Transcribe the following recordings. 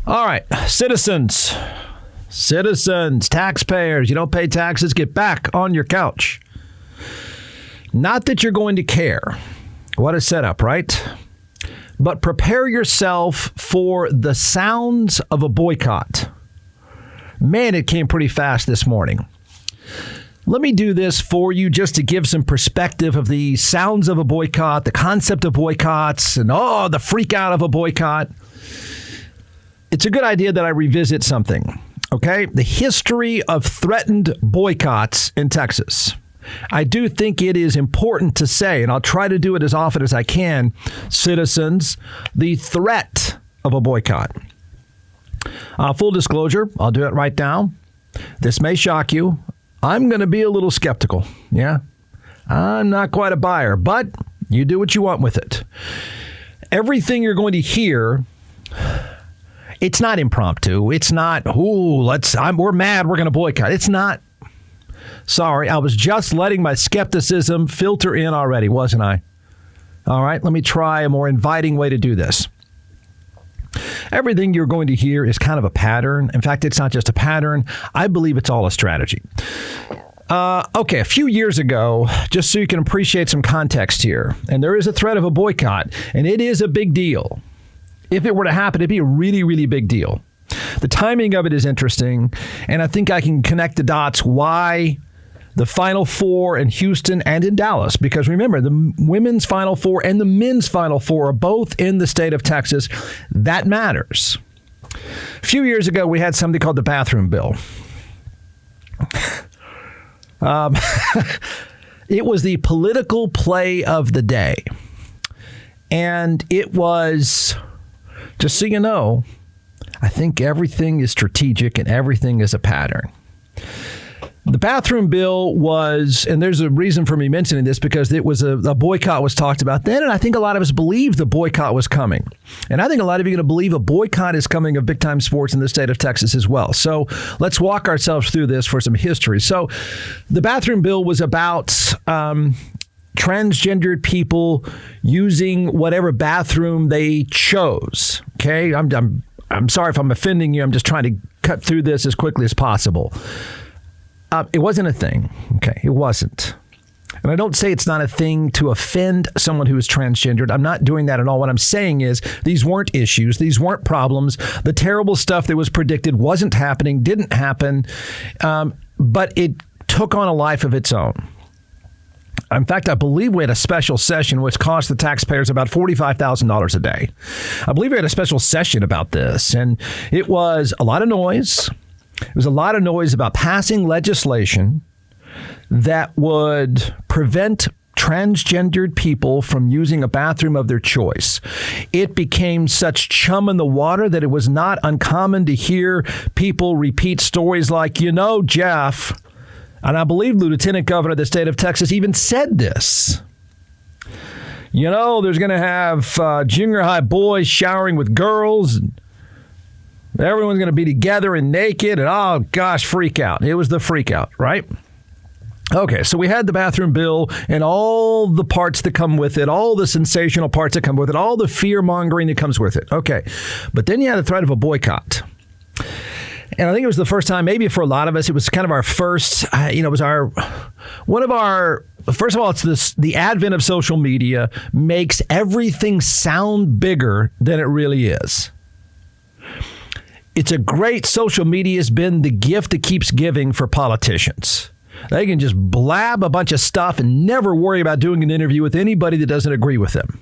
All right, citizens, taxpayers, you don't pay taxes, get back on your couch. Not that you're going to care. What a setup, right? But prepare yourself for the sounds of a boycott. Man, it came pretty fast this morning. Let me do this for you just to give some perspective of the sounds of a boycott, the concept of boycotts, and the freak out of a boycott. It's a good idea that I revisit something, okay? The history of threatened boycotts in Texas. I do think it is important to say, and I'll try to do it as often as I can, citizens, the threat of a boycott. Full disclosure, I'll do it right now. This may shock you. I'm going to be a little skeptical. Yeah, I'm not quite a buyer, but you do what you want with it. Everything you're going to hear, it's not impromptu. It's not, we're mad, we're going to boycott. It's not. Sorry, I was just letting my skepticism filter in already, wasn't I? All right, let me try a more inviting way to do this. Everything you're going to hear is kind of a pattern. In fact, it's not just a pattern. I believe it's all a strategy. Okay, a few years ago, just so you can appreciate some context here, and there is a threat of a boycott, and it is a big deal. If it were to happen, it'd be a really, really big deal. The timing of it is interesting, and I think I can connect the dots why the Final Four in Houston and in Dallas, because remember, the women's Final Four and the men's Final Four are both in the state of Texas. That matters. A few years ago, we had something called the bathroom bill. It was the political play of the day. And it was, just so you know, I think everything is strategic and everything is a pattern. The bathroom bill was, and there's a reason for me mentioning this, because it was a boycott was talked about then, and I think a lot of us believed the boycott was coming. And I think a lot of you are going to believe a boycott is coming of big-time sports in the state of Texas as well. So let's walk ourselves through this for some history. So the bathroom bill was about transgendered people using whatever bathroom they chose. Okay, I'm sorry if I'm offending you. I'm just trying to cut through this as quickly as possible. It wasn't a thing. Okay, it wasn't. And I don't say it's not a thing to offend someone who is transgendered. I'm not doing that at all. What I'm saying is these weren't issues. These weren't problems. The terrible stuff that was predicted wasn't happening, didn't happen, but it took on a life of its own. In fact, I believe we had a special session which cost the taxpayers about $45,000 a day. I believe we had a special session about this, and it was a lot of noise. It was a lot of noise about passing legislation that would prevent transgendered people from using a bathroom of their choice. It became such chum in the water that it was not uncommon to hear people repeat stories like, Jeff, and I believe Lieutenant Governor of the state of Texas even said this. There's going to have junior high boys showering with girls, and everyone's going to be together and naked, and oh gosh, freak out. It was the freak out, right? Okay, so we had the bathroom bill and all the parts that come with it, all the sensational parts that come with it, all the fear mongering that comes with it. Okay, but then you had the threat of a boycott. And I think it was the first time, maybe for a lot of us, it was kind of our first, it was first of all, it's the advent of social media makes everything sound bigger than it really is. It's a great, social media has been the gift that keeps giving for politicians. They can just blab a bunch of stuff and never worry about doing an interview with anybody that doesn't agree with them.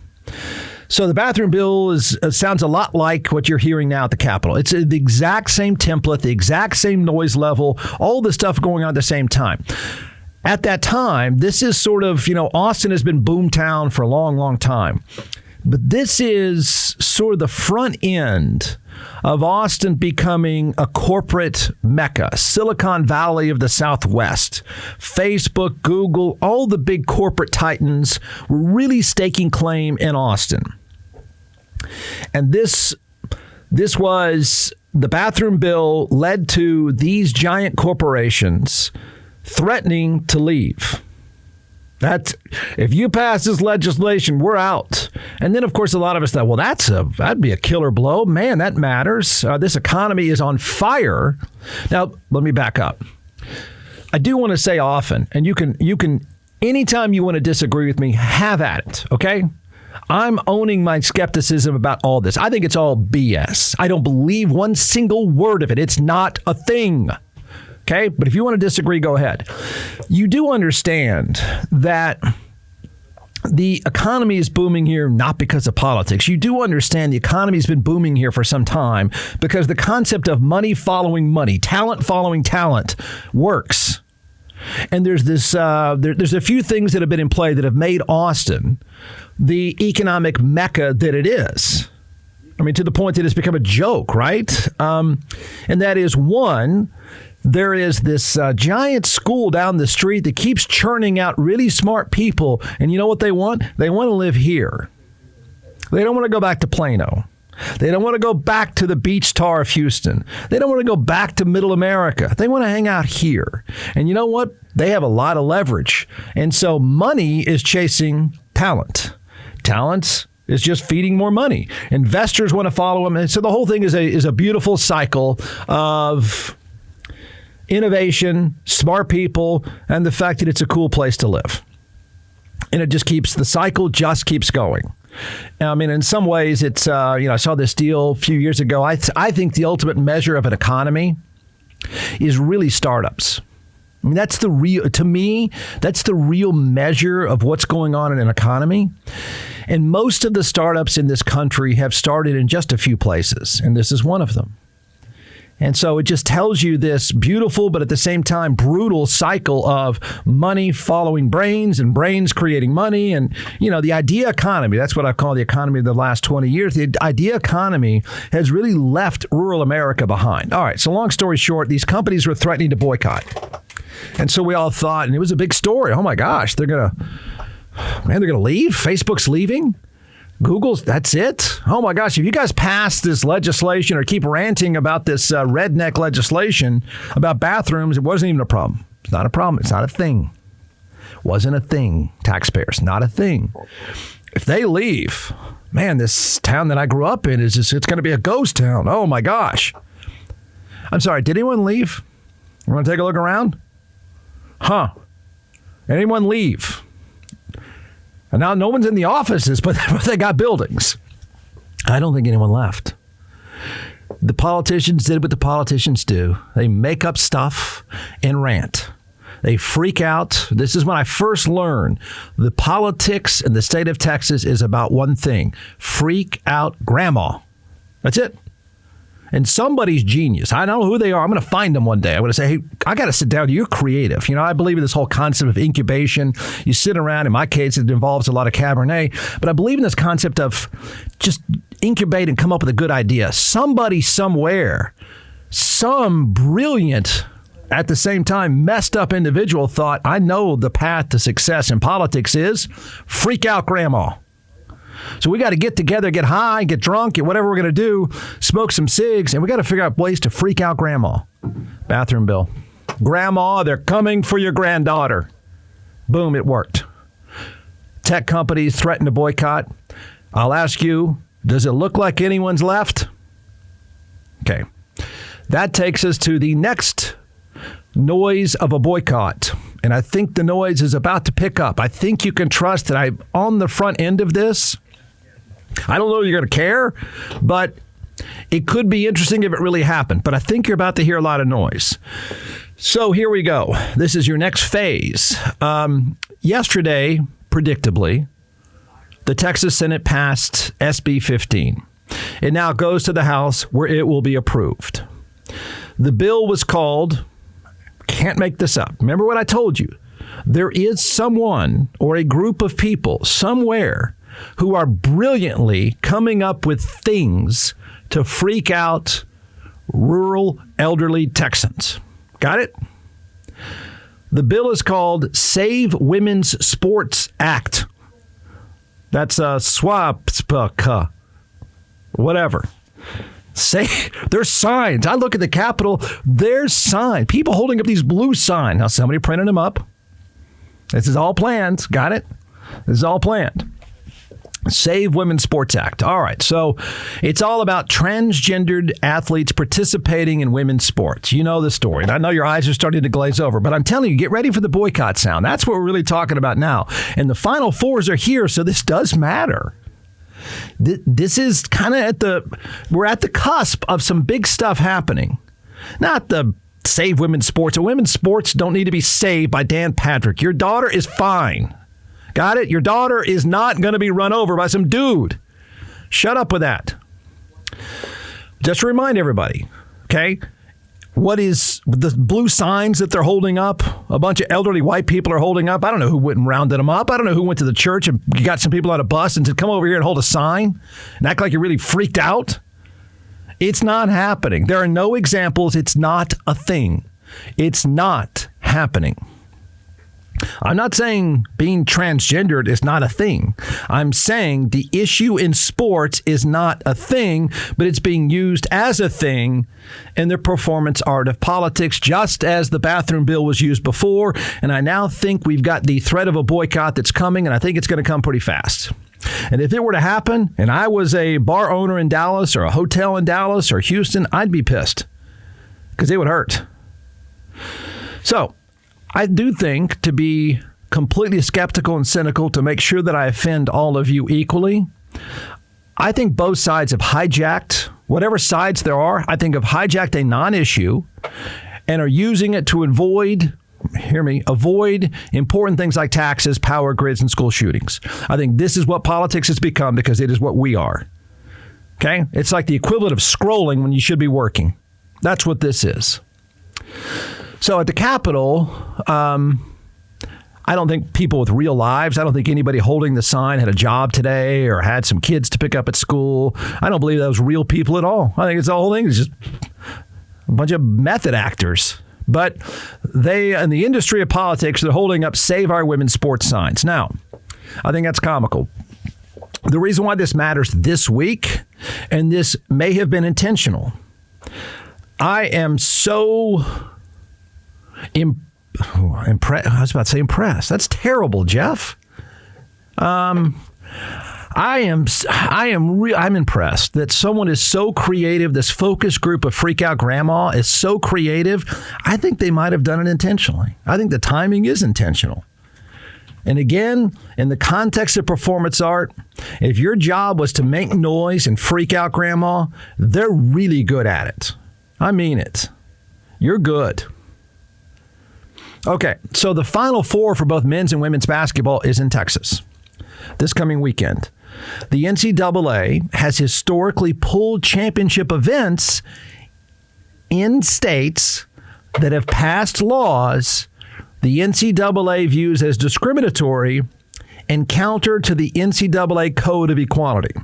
So the bathroom bill sounds a lot like what you're hearing now at the Capitol. It's the exact same template, the exact same noise level, all the stuff going on at the same time. At that time, this is sort of, Austin has been boomtown for a long, long time. But this is sort of the front end of Austin becoming a corporate mecca, Silicon Valley of the Southwest. Facebook, Google, all the big corporate titans were really staking claim in Austin. And this was the bathroom bill led to these giant corporations threatening to leave. If you pass this legislation, we're out. And then, of course, a lot of us thought, well, that'd be a killer blow. Man, that matters. This economy is on fire. Now, let me back up. I do want to say often, and you can, anytime you want to disagree with me, have at it, okay? I'm owning my skepticism about all this. I think it's all BS. I don't believe one single word of it. It's not a thing. Okay, but if you want to disagree, go ahead. You do understand that the economy is booming here not because of politics. You do understand the economy has been booming here for some time because the concept of money following money, talent following talent works. And there's there's a few things that have been in play that have made Austin the economic mecca that it is. I mean, to the point that it's become a joke, right? And that is, one, there is this giant school down the street that keeps churning out really smart people. And you know what they want? They want to live here. They don't want to go back to Plano. They don't want to go back to the beach tar of Houston. They don't want to go back to middle America. They want to hang out here. And you know what? They have a lot of leverage. And so money is chasing talent. Talent is just feeding more money. Investors want to follow them. And so the whole thing is a beautiful cycle of innovation, smart people, and the fact that it's a cool place to live. And the cycle just keeps going. I mean, in some ways, it's, I saw this deal a few years ago. I think the ultimate measure of an economy is really startups. I mean, that's the real measure of what's going on in an economy. And most of the startups in this country have started in just a few places, and this is one of them. And so it just tells you this beautiful, but at the same time, brutal cycle of money following brains and brains creating money. And, the idea economy, that's what I call the economy of the last 20 years. The idea economy has really left rural America behind. All right. So long story short, these companies were threatening to boycott. And so we all thought, and it was a big story. Oh, my gosh, they're going to leave? Facebook's leaving? Google's, that's it? Oh, my gosh, if you guys pass this legislation or keep ranting about this redneck legislation about bathrooms, it wasn't even a problem. It's not a problem. It's not a thing. Wasn't a thing, taxpayers. Not a thing. If they leave, man, this town that I grew up in, it's going to be a ghost town. Oh, my gosh. I'm sorry, did anyone leave? You want to take a look around? Huh. Anyone leave? And now no one's in the offices, but they got buildings. I don't think anyone left. The politicians did what the politicians do. They make up stuff and rant. They freak out. This is when I first learned the politics in the state of Texas is about one thing: freak out grandma. That's it. And somebody's genius. I don't know who they are. I'm going to find them one day. I'm going to say, hey, I got to sit down. You're creative. I believe in this whole concept of incubation. You sit around. In my case, it involves a lot of Cabernet. But I believe in this concept of just incubate and come up with a good idea. Somebody somewhere, some brilliant, at the same time, messed up individual thought, I know the path to success in politics is freak out grandma. So we got to get together, get high, get drunk, get whatever we're going to do, smoke some cigs, and we got to figure out ways to freak out grandma. Bathroom bill. Grandma, they're coming for your granddaughter. Boom, it worked. Tech companies threaten to boycott. I'll ask you, does it look like anyone's left? Okay. That takes us to the next noise of a boycott. And I think the noise is about to pick up. I think you can trust that I'm on the front end of this. I don't know if you're going to care, but it could be interesting if it really happened. But I think you're about to hear a lot of noise. So here we go. This is your next phase. Yesterday, predictably, the Texas Senate passed SB 15. It now goes to the House where it will be approved. The bill was called, can't make this up. Remember what I told you. There is someone or a group of people somewhere who are brilliantly coming up with things to freak out rural elderly Texans. Got it? The bill is called Save Women's Sports Act. That's a SWAPSPA, whatever. There's signs. I look at the Capitol. There's signs. People holding up these blue signs. Now, somebody printed them up. This is all planned. Got it? This is all planned. Save Women's Sports Act. All right. So it's all about transgendered athletes participating in women's sports. You know the story. And I know your eyes are starting to glaze over, but I'm telling you, get ready for the boycott sound. That's what we're really talking about now. And the Final Fours are here, so this does matter. This is kind of we're at the cusp of some big stuff happening. Not the save women's sports. Women's sports don't need to be saved by Dan Patrick. Your daughter is fine. Got it? Your daughter is not going to be run over by some dude. Shut up with that. Just to remind everybody, okay, what is the blue signs that they're holding up? A bunch of elderly white people are holding up. I don't know who went and rounded them up. I don't know who went to the church and got some people on a bus and said, come over here and hold a sign and act like you're really freaked out. It's not happening. There are no examples. It's not a thing. It's not happening. I'm not saying being transgendered is not a thing. I'm saying the issue in sports is not a thing, but it's being used as a thing in the performance art of politics, just as the bathroom bill was used before. And I now think we've got the threat of a boycott that's coming, and I think it's going to come pretty fast. And if it were to happen, and I was a bar owner in Dallas or a hotel in Dallas or Houston, I'd be pissed because it would hurt. So I do think, to be completely skeptical and cynical, to make sure that I offend all of you equally, I think both sides have hijacked, whatever sides there are, I think have hijacked a non-issue and are using it to avoid important things like taxes, power grids, and school shootings. I think this is what politics has become because it is what we are. Okay? It's like the equivalent of scrolling when you should be working. That's what this is. So at the Capitol, I don't think people with real lives, I don't think anybody holding the sign had a job today or had some kids to pick up at school. I don't believe those real people at all. I think it's the whole thing is just a bunch of method actors. But they, in the industry of politics, they're holding up Save Our Women's Sports signs. Now, I think that's comical. The reason why this matters this week, and this may have been intentional, I am so impressed. I was about to say impressed. That's terrible, Jeff. I'm impressed that someone is so creative. This focus group of Freak Out Grandma is so creative. I think they might have done it intentionally. I think the timing is intentional. And again, in the context of performance art, if your job was to make noise and freak out Grandma, they're really good at it. I mean it. You're good. Okay, so the Final Four for both men's and women's basketball is in Texas this coming weekend. The NCAA has historically pulled championship events in states that have passed laws the NCAA views as discriminatory and counter to the NCAA Code of Equality.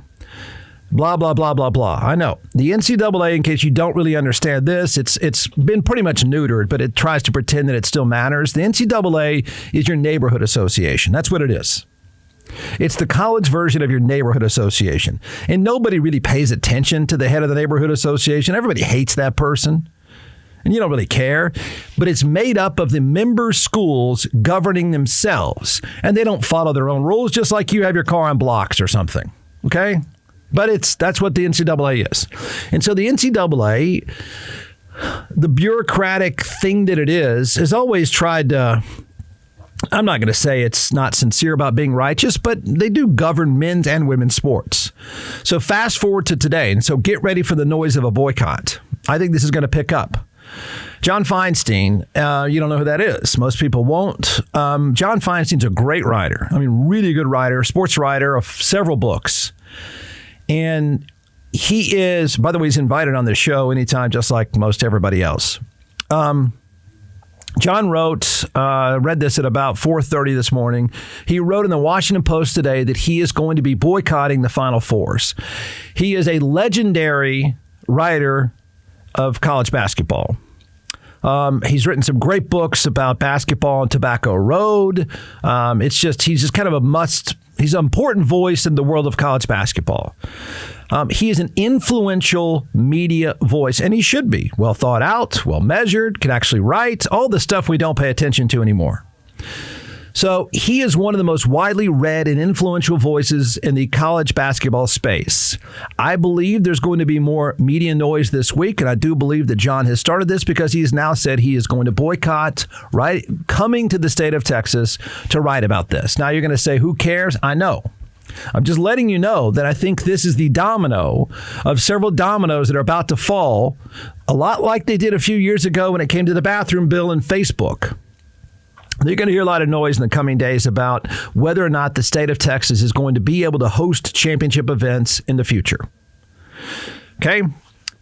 Blah, blah, blah, blah, blah. I know. The NCAA, in case you don't really understand this, it's been pretty much neutered, but it tries to pretend that it still matters. The NCAA is your neighborhood association. That's what it is. It's the college version of your neighborhood association. And nobody really pays attention to the head of the neighborhood association. Everybody hates that person. And you don't really care. But it's made up of the member schools governing themselves. And they don't follow their own rules, just like you have your car on blocks or something. Okay? But that's what the NCAA is. And so the NCAA, the bureaucratic thing that it is, has always tried to, I'm not going to say it's not sincere about being righteous, but they do govern men's and women's sports. So fast forward to today. And so get ready for the noise of a boycott. I think this is going to pick up. John Feinstein, you don't know who that is. Most people won't. John Feinstein's a great writer. I mean, really good writer, sports writer of several books. And he is, by the way, he's invited on this show anytime, just like most everybody else. John wrote, read this at about 4:30 this morning. He wrote in the Washington Post today that he is going to be boycotting the Final Fours. He is a legendary writer of college basketball. He's written some great books about basketball and Tobacco Road. He's just kind of a must. He's an important voice in the world of college basketball. He is an influential media voice, and he should be well thought out, well measured, can actually write, all the stuff we don't pay attention to anymore. So he is one of the most widely read and influential voices in the college basketball space. I believe there's going to be more media noise this week, and I do believe that John has started this because he has now said he is going to boycott coming to the state of Texas to write about this. Now you're going to say, who cares? I know. I'm just letting you know that I think this is the domino of several dominoes that are about to fall, a lot like they did a few years ago when it came to the bathroom bill and Facebook. You're going to hear a lot of noise in the coming days about whether or not the state of Texas is going to be able to host championship events in the future. Okay?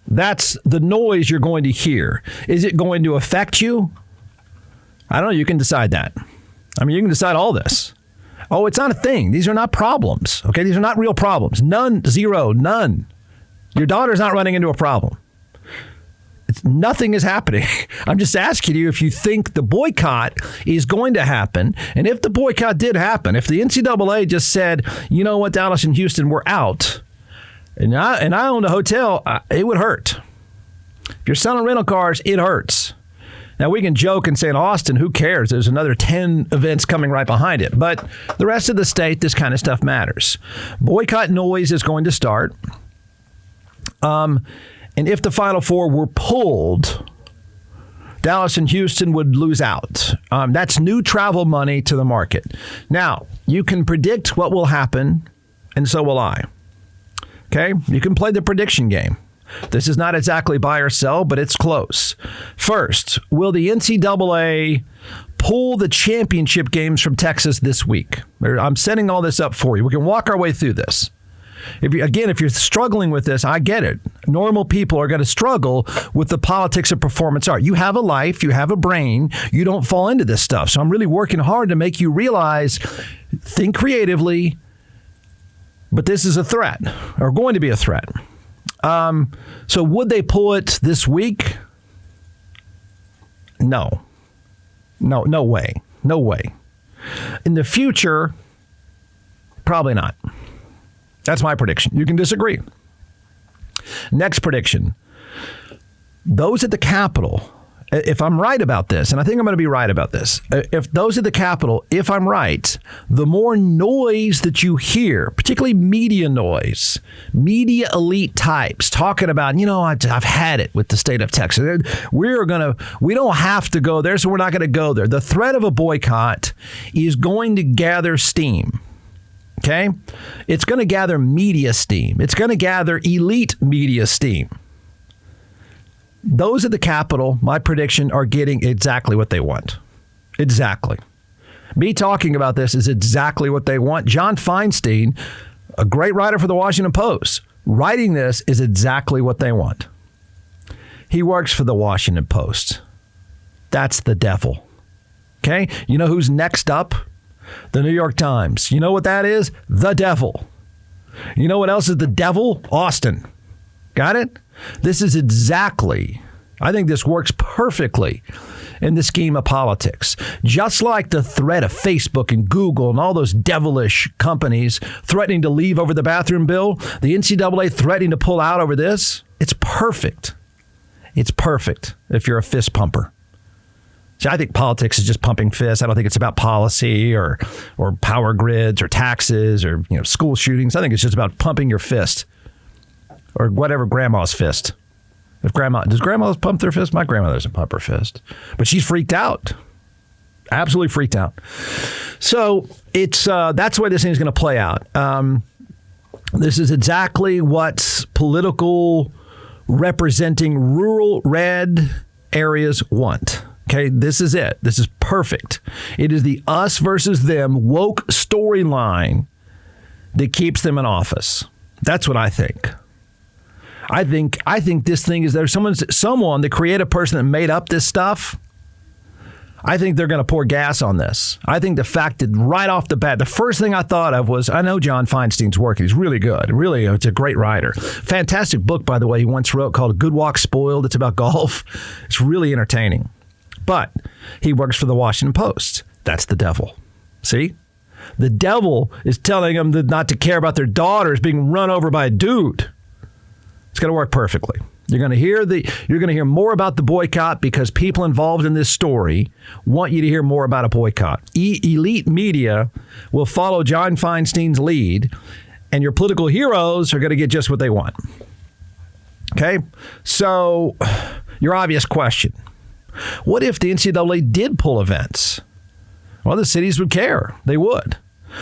That's the noise you're going to hear. Is it going to affect you? I don't know. You can decide that. I mean, you can decide all this. Oh, it's not a thing. These are not problems. Okay? These are not real problems. None, zero, none. Your daughter's not running into a problem. Nothing is happening. I'm just asking you if you think the boycott is going to happen. And if the boycott did happen, if the NCAA just said, you know what, Dallas and Houston, we're out, and I owned a hotel, it would hurt. If you're selling rental cars, it hurts. Now, we can joke and say in Austin, who cares? There's another 10 events coming right behind it. But the rest of the state, this kind of stuff matters. Boycott noise is going to start. And if the Final Four were pulled, Dallas and Houston would lose out. That's new travel money to the market. Now, you can predict what will happen, and so will I. Okay? You can play the prediction game. This is not exactly buy or sell, but it's close. First, will the NCAA pull the championship games from Texas this week? I'm setting all this up for you. We can walk our way through this. If you're struggling with this, I get it. Normal people are going to struggle with the politics of performance art. You have a life, you have a brain, you don't fall into this stuff. So I'm really working hard to make you realize, think creatively, but this is a threat, or going to be a threat. So would they pull it this week? No. No way. No way. In the future, probably not. That's my prediction. You can disagree. Next prediction. Those at the Capitol, if I'm right about this, and I think I'm going to be right about this, if those at the Capitol, if I'm right, the more noise that you hear, particularly media noise, media elite types talking about, I've had it with the state of Texas. We don't have to go there, so we're not going to go there. The threat of a boycott is going to gather steam. Okay? It's going to gather media steam. It's going to gather elite media steam. Those at the Capitol, my prediction, are getting exactly what they want. Exactly. Me talking about this is exactly what they want. John Feinstein, a great writer for the Washington Post, writing this is exactly what they want. He works for the Washington Post. That's the devil. Okay? You know who's next up? The New York Times. You know what that is? The devil. You know what else is the devil? Austin. Got it? This is exactly, I think this works perfectly in the scheme of politics. Just like the threat of Facebook and Google and all those devilish companies threatening to leave over the bathroom bill, the NCAA threatening to pull out over this, it's perfect. It's perfect if you're a fist pumper. See, I think politics is just pumping fists. I don't think it's about policy or power grids or taxes or school shootings. I think it's just about pumping your fist or whatever grandma's fist. Does grandma pump their fist? My grandmother doesn't pump her fist, but she's freaked out. Absolutely freaked out. So it's that's the way this thing is going to play out. This is exactly what political representing rural red areas want. Okay, this is it. This is perfect. It is the us versus them woke storyline that keeps them in office. That's what I think. I think this thing is there's someone, the creative person that made up this stuff. I think they're going to pour gas on this. I think the fact that right off the bat, the first thing I thought of was, I know John Feinstein's work. He's really good. Really, it's a great writer. Fantastic book, by the way, he once wrote called Good Walk Spoiled. It's about golf. It's really entertaining. But he works for the Washington Post. That's the devil. See? The devil is telling them not to care about their daughters being run over by a dude. It's going to work perfectly. You're going to hear more about the boycott because people involved in this story want you to hear more about a boycott. Elite media will follow John Feinstein's lead, and your political heroes are going to get just what they want. Okay? So, your obvious question. What if the NCAA did pull events? Well, the cities would care. They would.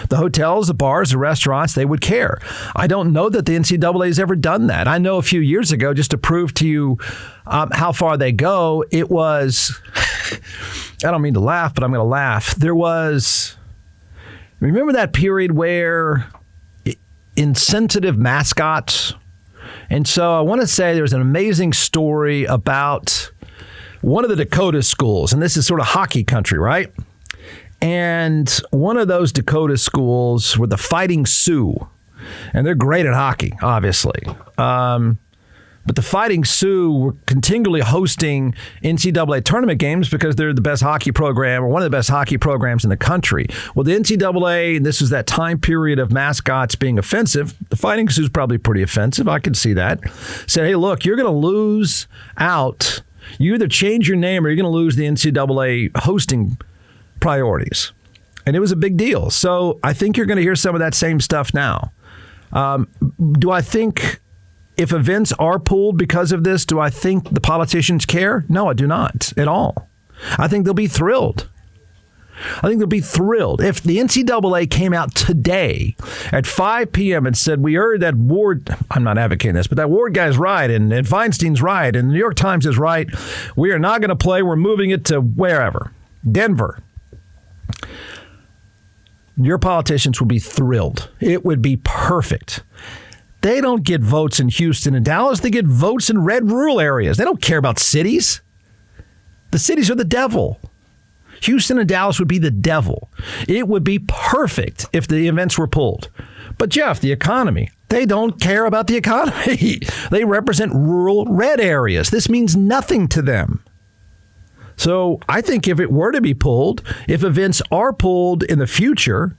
The hotels, the bars, the restaurants, they would care. I don't know that the NCAA has ever done that. I know a few years ago, just to prove to you how far they go, it was, I don't mean to laugh, but I'm going to laugh. Remember that period where insensitive mascots? And so I want to say there's an amazing story about one of the Dakota schools, and this is sort of hockey country, right? And one of those Dakota schools were the Fighting Sioux, and they're great at hockey, obviously. But the Fighting Sioux were continually hosting NCAA tournament games because they're the best hockey program, or one of the best hockey programs in the country. Well, the NCAA, and this was that time period of mascots being offensive. The Fighting Sioux is probably pretty offensive. I can see that. Said, hey, look, you're going to lose out. You either change your name or you're going to lose the NCAA hosting priorities. And it was a big deal. So I think you're going to hear some of that same stuff now. Do I think if events are pulled because of this, do I think the politicians care? No, I do not at all. I think they'll be thrilled. I think they'll be thrilled. If the NCAA came out today at 5 p.m. and said, we heard that Ward, I'm not advocating this, but that Ward guy's right and Feinstein's right and the New York Times is right. We are not going to play. We're moving it to wherever. Denver. Your politicians would be thrilled. It would be perfect. They don't get votes in Houston and Dallas. They get votes in red rural areas. They don't care about cities. The cities are the devil. Houston and Dallas would be the devil. It would be perfect if the events were pulled. But Jeff, the economy, they don't care about the economy. They represent rural red areas. This means nothing to them. So I think if it were to be pulled, if events are pulled in the future,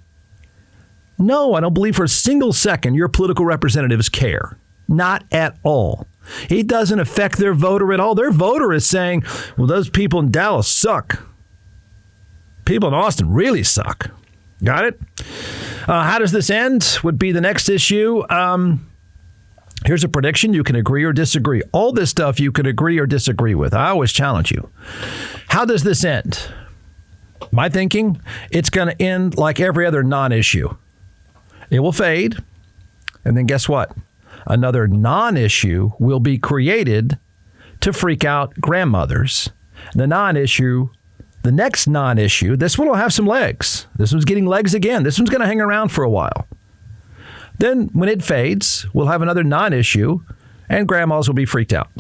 no, I don't believe for a single second your political representatives care. Not at all. It doesn't affect their voter at all. Their voter is saying, well, those people in Dallas suck. People in Austin really suck. Got it? How does this end would be the next issue. Here's a prediction. You can agree or disagree. All this stuff you can agree or disagree with. I always challenge you. How does this end? My thinking, it's going to end like every other non-issue. It will fade. And then guess what? Another non-issue will be created to freak out grandmothers. The next non-issue, this one will have some legs. This one's getting legs again. This one's going to hang around for a while. Then when it fades, we'll have another non-issue and grandmas will be freaked out.